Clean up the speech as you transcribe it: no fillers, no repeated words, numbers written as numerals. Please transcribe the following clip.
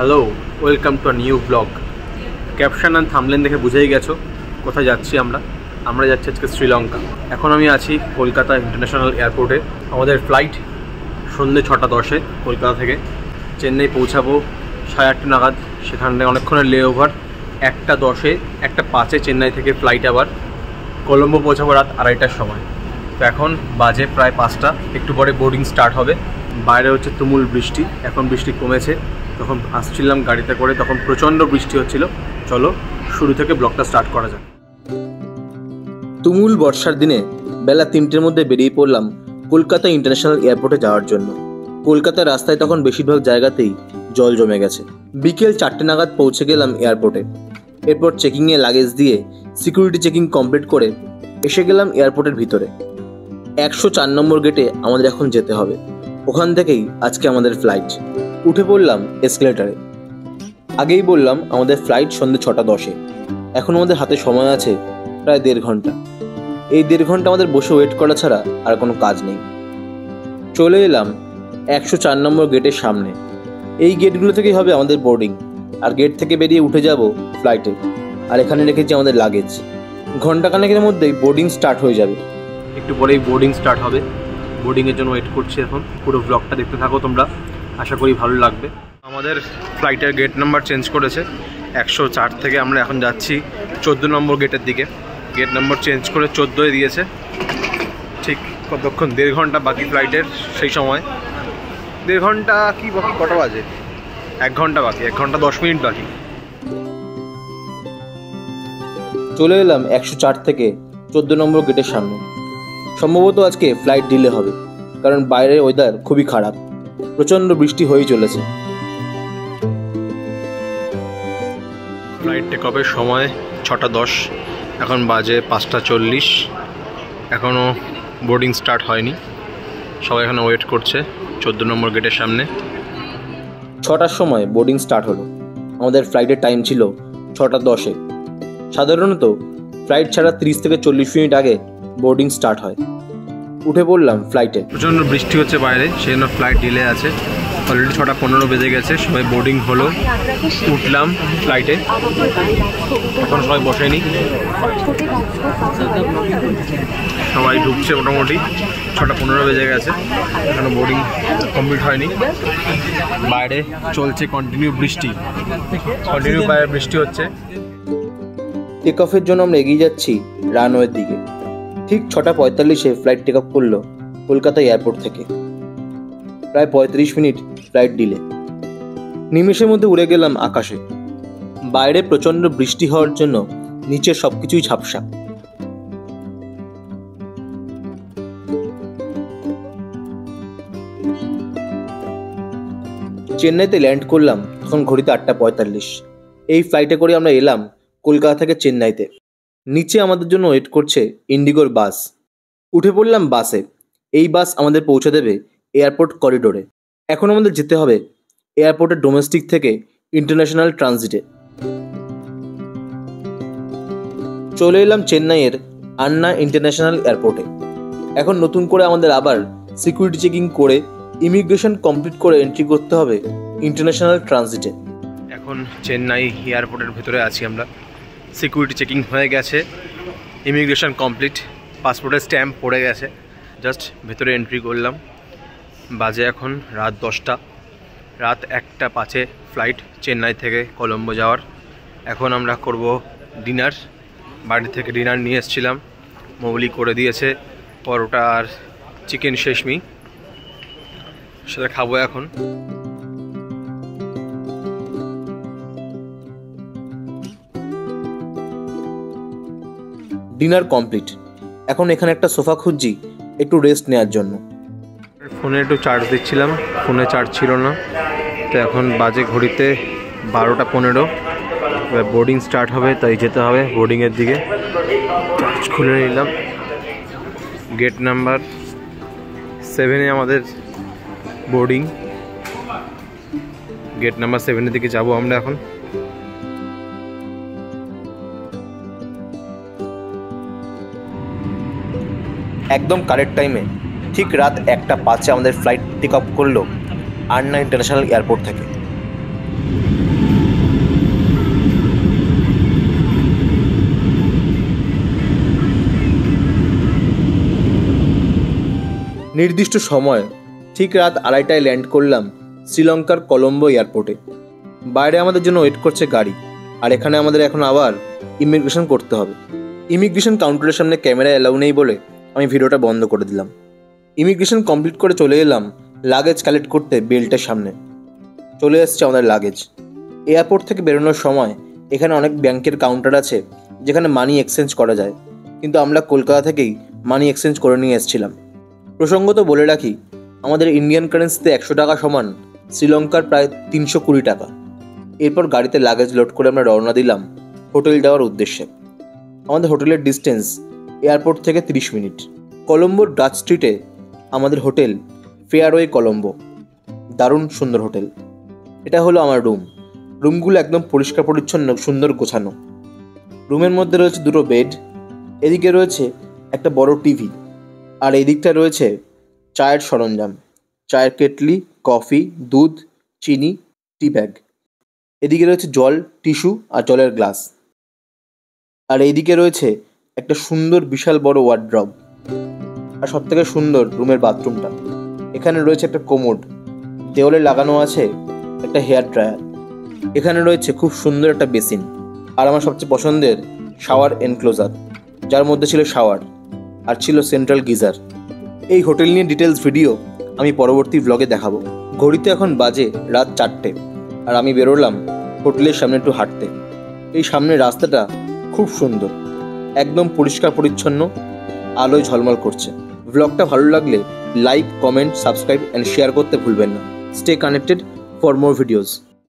Hello, welcome to a new blog. Caption and thumbnail দেখে বুঝেই গেছো কোথায় যাচ্ছি আমরা যাচ্ছি আজকে শ্রীলঙ্কা। এখন আমি আছি কলকাতা ইন্টারন্যাশনাল এয়ারপোর্টে। আমাদের ফ্লাইট সন্ধ্যে 6:10 কলকাতা থেকে। চেন্নাই পৌঁছাবো 8:30 নাগাদ। সেখানে অনেকক্ষণের লে ওভার। 1:10 1:05 চেন্নাই থেকে ফ্লাইট আবার কলম্বো পৌঁছাবো রাত 2:30টার সময়। তো এখন বাজে প্রায় 5টা, একটু পরে বোর্ডিং স্টার্ট হবে। বাইরে হচ্ছে তুমুল বৃষ্টি, এখন বৃষ্টি কমেছে। তখন আসছিলাম গাড়িতে করে, তখন প্রচণ্ড বৃষ্টি হচ্ছিল। চলো শুরু থেকে ব্লগটা স্টার্ট করা যাক। তুমুল বর্ষার দিনে বেলা 3টের মধ্যে বেরিয়ে পড়লাম কলকাতা ইন্টারন্যাশনাল এয়ারপোর্টে যাওয়ার জন্য। কলকাতার রাস্তায় তখন বেশিরভাগ জায়গাতেই জল জমে গেছে। বিকেল 4টে নাগাদ পৌঁছে গেলাম এয়ারপোর্টে। এরপর চেকিংয়ে লাগেজ দিয়ে সিকিউরিটি চেকিং কমপ্লিট করে এসে গেলাম এয়ারপোর্টের ভিতরে। 104 নম্বর গেটে আমাদের এখন যেতে হবে। ওখান থেকেই আজকে আমাদের ফ্লাইট। উঠে পড়লাম এসকেলেটারে। আগেই বললাম আমাদের ফ্লাইট সন্ধ্যে 6:10। এখন আমাদের হাতে সময় আছে প্রায় 1.5 ঘন্টা। এই 1.5 ঘন্টা আমাদের বসে ওয়েট করা ছাড়া আর কোনো কাজ নেই। চলে এলাম 104 নম্বর গেটের সামনে। এই গেটগুলো থেকেই হবে আমাদের বোর্ডিং, আর গেট থেকে বেরিয়ে উঠে যাব ফ্লাইটে। আর এখানে রেখেছি আমাদের লাগেজ। ঘন্টাখানেকের মধ্যেই বোর্ডিং স্টার্ট হয়ে যাবে। একটু পরেই বোর্ডিং স্টার্ট হবে। বোর্ডিংয়ের জন্য ওয়েট করছি এখন। পুরো ব্লগটা দেখতে থাকো তোমরা, আশা করি ভালো লাগবে। আমাদের ফ্লাইটের গেট নাম্বার চেঞ্জ করেছে। 104 থেকে আমরা এখন যাচ্ছি 14 নম্বর গেটের দিকে। গেট নাম্বার চেঞ্জ করে 14 দিয়েছে। ঠিক কতক্ষণ, 1.5 ঘন্টা বাকি ফ্লাইটের। সেই সময় 1.5 ঘন্টা কি বাকি, কটা বাজে? 1 ঘন্টা বাকি, 1 ঘন্টা 10 মিনিট বাকি। চলে এলাম 104 থেকে 14 নম্বর গেটের সামনে। সম্ভবত আজকে ফ্লাইট ডিলে হবে, কারণ বাইরের ওয়েদার খুবই খারাপ। প্রচণ্ড বৃষ্টি হয়েই চলেছে। ফ্লাইট টেক অফের সময় 6:10, এখন বাজে 5:40। এখনও বোর্ডিং স্টার্ট হয়নি। সবাই এখানে ওয়েট করছে 14 নম্বর গেটের সামনে। 6টার সময় বোর্ডিং স্টার্ট হলো। আমাদের ফ্লাইটের টাইম ছিল 6:10। সাধারণত ফ্লাইট ছাড়া 30 থেকে 40 মিনিট আগে বোর্ডিং স্টার্ট হয়। উঠে পড়লাম ফ্লাইটে। প্রচণ্ড বৃষ্টি হচ্ছে বাইরে, সেই জন্য ফ্লাইট ডিলে আছে। অলরেডি 6:15 বেজে গেছে। সবাই বোর্ডিং হলো, উঠলাম ফ্লাইটে। এখন সবাই বসেনি, সবাই ঢুকছে মোটামুটি। 6:15 বেজে গেছে, এখনো বোর্ডিং কমপ্লিট হয়নি। বাইরে চলছে কন্টিনিউ বৃষ্টি, বাইরে বৃষ্টি হচ্ছে। টেক অফের জন্য আমরা এগিয়ে যাচ্ছি রানওয়ের দিকে। ঠিক 6:45 ফ্লাইট টেক অফ করলো কলকাতা এয়ারপোর্ট থেকে। প্রায় 35 মিনিট ফ্লাইট ডিলে। নিমেষের মধ্যে উড়ে গেলাম আকাশে। বাইরে প্রচণ্ড বৃষ্টি হওয়ার জন্য নিচে সবকিছুই ঝাপসা। চেন্নাইতে ল্যান্ড করলাম তখন ঘড়িতে 8:45। এই ফ্লাইটে করে আমরা এলাম কলকাতা থেকে চেন্নাইতে। নিচে আমাদের জন্য ওয়েট করছে ইন্ডিগোর বাস। উঠে পড়লাম বাসে। এই বাস আমাদের পৌঁছে দেবে এয়ারপোর্ট করিডোরে। এখন আমাদের যেতে হবে এয়ারপোর্টের ডোমেস্টিক থেকে ইন্টারন্যাশনাল ট্রানজিটে। চলে এলাম চেন্নাইয়ের আন্না ইন্টারন্যাশনাল এয়ারপোর্টে। এখন নতুন করে আমাদের আবার সিকিউরিটি চেকিং করে ইমিগ্রেশন কমপ্লিট করে এন্ট্রি করতে হবে ইন্টারন্যাশনাল ট্রানজিটে। এখন চেন্নাই এয়ারপোর্টের ভেতরে আছি আমরা। সিকিউরিটি চেকিং হয়ে গেছে, ইমিগ্রেশন কমপ্লিট, পাসপোর্টের স্ট্যাম্প পড়ে গেছে। জাস্ট ভেতরে এন্ট্রি করলাম। বাজে এখন রাত 10টা। রাত 1:05 ফ্লাইট চেন্নাই থেকে কলম্বো যাওয়ার। এখন আমরা করব ডিনার। বাড়ি থেকে ডিনার নিয়ে এসেছিলাম, মৌলি করে দিয়েছে পরোটা আর চিকেন শেশমি, সেটা খাবো এখন। Dinner complete. এখন এখানে একটা সোফা খুঁজছি একটু রেস্ট নেওয়ার জন্য। ফোনে একটু চার্জ দিচ্ছিলাম, ফোনে চার্জ ছিল না। তো এখন বাজে ঘড়িতে 12:15। বোর্ডিং স্টার্ট হবে, তাই যেতে হবে বোর্ডিংয়ের দিকে। চার্জ খুলে নিলাম। গেট নাম্বার 7 আমাদের বোর্ডিং। গেট নাম্বার 7 দিকে যাব আমরা এখন। একদম কারেক্ট টাইমে ঠিক রাত 1:05 আমাদের ফ্লাইট টেক অফ করলো আন্না ইন্টারন্যাশনাল এয়ারপোর্ট থেকে। নির্দিষ্ট সময় ঠিক রাত 2:30টায় ল্যান্ড করলাম শ্রীলঙ্কার কলম্বো এয়ারপোর্টে। বাইরে আমাদের জন্য ওয়েট করছে গাড়ি, আর এখানে আমাদের এখন আবার ইমিগ্রেশন করতে হবে। ইমিগ্রেশন কাউন্টারের সামনে ক্যামেরা অ্যালাউ নেই বলে আমি ভিডিওটা বন্ধ করে দিলাম। ইমিগ্রেশন কমপ্লিট করে চলে এলাম লাগেজ কালেক্ট করতে বেল্টের সামনে। চলে এসছে আমাদের লাগেজ। এয়ারপোর্ট থেকে বেরোনোর সময় এখানে অনেক ব্যাংকের কাউন্টার আছে যেখানে মানি এক্সচেঞ্জ করা যায়, কিন্তু আমরা কলকাতা থেকেই মানি এক্সচেঞ্জ করে নিয়ে এসেছিলাম। প্রসঙ্গত বলে রাখি, আমাদের ইন্ডিয়ান কারেন্সিতে 100 টাকা সমান শ্রীলঙ্কার প্রায় 320 টাকা। এরপর গাড়িতে লাগেজ লোড করে আমরা রওনা দিলাম হোটেল যাওয়ার উদ্দেশ্যে। আমাদের হোটেলের ডিস্টেন্স এয়ারপোর্ট থেকে 30 মিনিট। কলম্বোর ডাচ স্ট্রিটে আমাদের হোটেল ফেয়ারওয়ে কলম্বো। দারুণ সুন্দর হোটেল। এটা হলো আমার রুমগুলো একদম পরিষ্কার পরিচ্ছন্ন, সুন্দর গোছানো। রুমের মধ্যে রয়েছে 2টো বেড, এদিকে রয়েছে একটা বড় টিভি, আর এই দিকটা রয়েছে চায়ের সরঞ্জাম, চায়ের কেটলি, কফি, দুধ, চিনি, টি ব্যাগ। এদিকে রয়েছে জল, টিস্যু আর জলের গ্লাস। আর এইদিকে রয়েছে একটা সুন্দর বিশাল বড় ওয়ার্ড্রব। আর সবথেকে সুন্দর রুমের বাথরুমটা। এখানে রয়েছে একটা কোমোড, দেওয়ালে লাগানো আছে একটা হেয়ার ড্রায়ার। এখানে রয়েছে খুব সুন্দর একটা বেসিন, আর আমার সবচেয়ে পছন্দের শাওয়ার এনক্লোজার, যার মধ্যে ছিল শাওয়ার আর ছিল সেন্ট্রাল গিজার। এই হোটেল নিয়ে ডিটেলস ভিডিও আমি পরবর্তী ব্লগে দেখাবো। ঘড়িতে এখন বাজে রাত 4টে, আর আমি বেরোলাম হোটেলের সামনে একটু হাঁটতে। এই সামনের রাস্তাটা খুব সুন্দর, একদম পরিষ্কার পরিচ্ছন্ন, আলোয় ঝলমল করছে। ব্লগটা ভালো লাগলে like, comment, subscribe and share করতে ভুলবেন না। Stay connected for more videos.